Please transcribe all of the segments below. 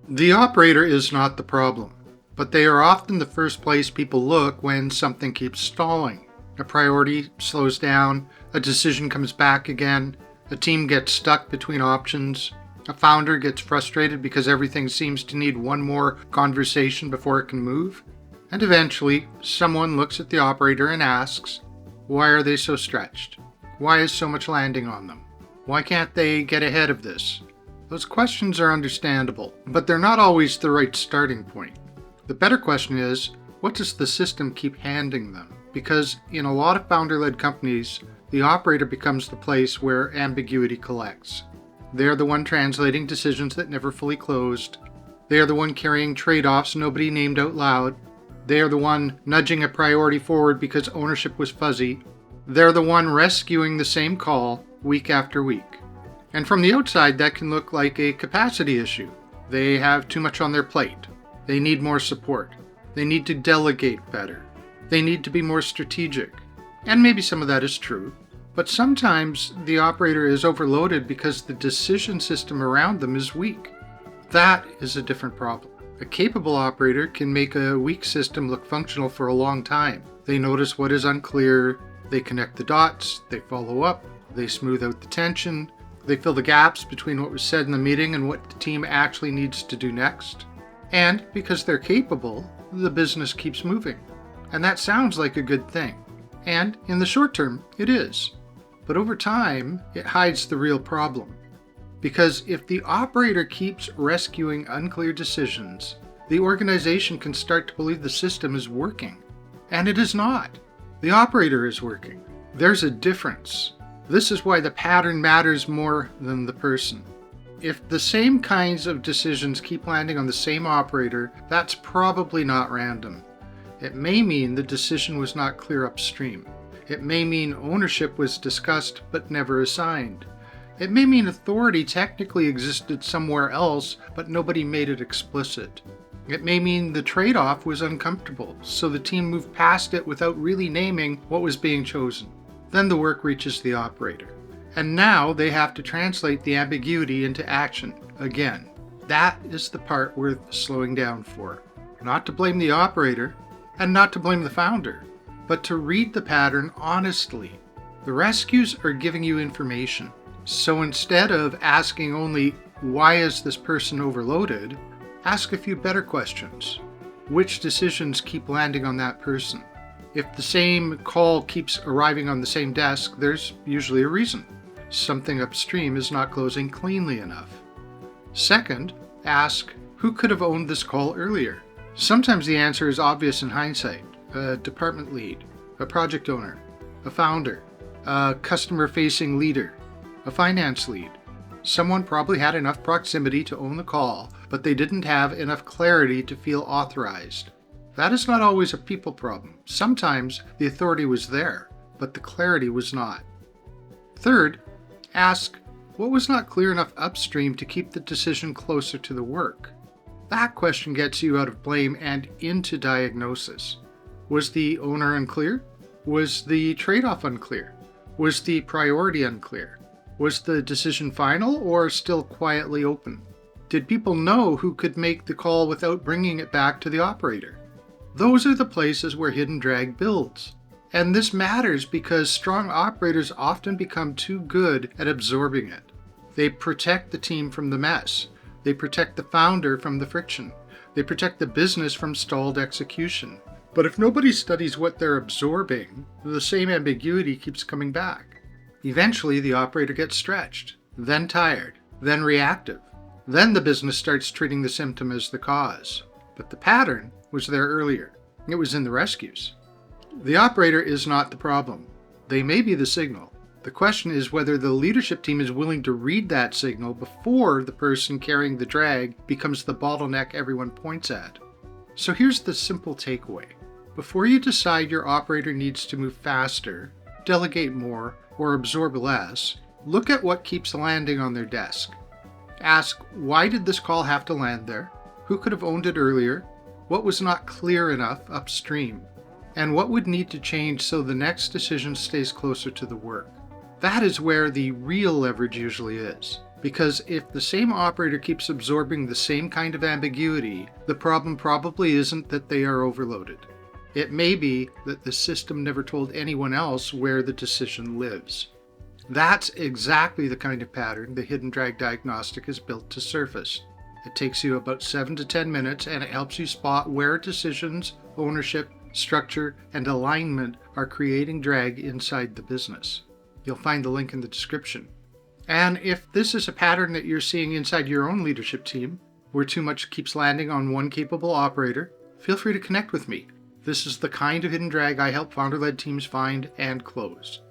The operator is not the problem, but they are often the first place people look when something keeps stalling. A priority slows down, a decision comes back again, a team gets stuck between options, a founder gets frustrated because everything seems to need one more conversation before it can move, and eventually someone looks at the operator and asks, why are they so stretched? Why is so much landing on them? Why can't they get ahead of this? Those questions are understandable, but they're not always the right starting point. The better question is, what does the system keep handing them? Because in a lot of founder-led companies, the operator becomes the place where ambiguity collects. They're the one translating decisions that never fully closed. They are the one carrying trade-offs nobody named out loud. They are the one nudging a priority forward because ownership was fuzzy. They're the one rescuing the same call week after week. And from the outside, that can look like a capacity issue. They have too much on their plate. They need more support. They need to delegate better. They need to be more strategic. And maybe some of that is true. But sometimes the operator is overloaded because the decision system around them is weak. That is a different problem. A capable operator can make a weak system look functional for a long time. They notice what is unclear, they connect the dots, they follow up, they smooth out the tension, they fill the gaps between what was said in the meeting and what the team actually needs to do next. And because they're capable, the business keeps moving. And that sounds like a good thing. And in the short term, it is. But over time, it hides the real problem. Because if the operator keeps rescuing unclear decisions, the organization can start to believe the system is working. And it is not. The operator is working. There's a difference. This is why the pattern matters more than the person. If the same kinds of decisions keep landing on the same operator, that's probably not random. It may mean the decision was not clear upstream. It may mean ownership was discussed but never assigned. It may mean authority technically existed somewhere else, but nobody made it explicit. It may mean the trade-off was uncomfortable, so the team moved past it without really naming what was being chosen. Then the work reaches the operator. And now they have to translate the ambiguity into action again. That is the part worth slowing down for. Not to blame the operator, and not to blame the founder, but to read the pattern honestly. The rescues are giving you information. So instead of asking only, why is this person overloaded? Ask a few better questions. Which decisions keep landing on that person? If the same call keeps arriving on the same desk, there's usually a reason. Something upstream is not closing cleanly enough. Second, ask, who could have owned this call earlier? Sometimes the answer is obvious in hindsight. A department lead, a project owner, a founder, a customer-facing leader, a finance lead. Someone probably had enough proximity to own the call, but they didn't have enough clarity to feel authorized. That is not always a people problem. Sometimes the authority was there, but the clarity was not. Third, ask, what was not clear enough upstream to keep the decision closer to the work? That question gets you out of blame and into diagnosis. Was the owner unclear? Was the trade-off unclear? Was the priority unclear? Was the decision final or still quietly open? Did people know who could make the call without bringing it back to the operator? Those are the places where hidden drag builds. And this matters because strong operators often become too good at absorbing it. They protect the team from the mess. They protect the founder from the friction. They protect the business from stalled execution. But if nobody studies what they're absorbing, the same ambiguity keeps coming back. Eventually, the operator gets stretched, then tired, then reactive. Then the business starts treating the symptom as the cause. But the pattern was there earlier. It was in the rescues. The operator is not the problem. They may be the signal. The question is whether the leadership team is willing to read that signal before the person carrying the drag becomes the bottleneck everyone points at. So here's the simple takeaway. Before you decide your operator needs to move faster, delegate more, or absorb less, look at what keeps landing on their desk. Ask, why did this call have to land there? Who could have owned it earlier? What was not clear enough upstream? And what would need to change so the next decision stays closer to the work? That is where the real leverage usually is. Because if the same operator keeps absorbing the same kind of ambiguity, the problem probably isn't that they are overloaded. It may be that the system never told anyone else where the decision lives. That's exactly the kind of pattern the hidden drag diagnostic is built to surface. It takes you about 7 to 10 minutes, and it helps you spot where decisions, ownership, structure, and alignment are creating drag inside the business. You'll find the link in the description. And if this is a pattern that you're seeing inside your own leadership team, where too much keeps landing on one capable operator, feel free to connect with me. This is the kind of hidden drag I help founder-led teams find and close.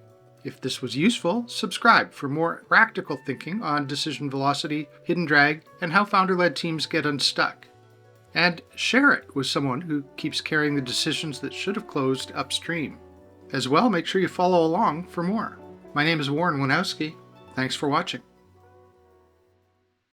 If this was useful, subscribe for more practical thinking on decision velocity, hidden drag, and how founder-led teams get unstuck. And share it with someone who keeps carrying the decisions that should have closed upstream. As well, make sure you follow along for more. My name is Warren Winowski. Thanks for watching.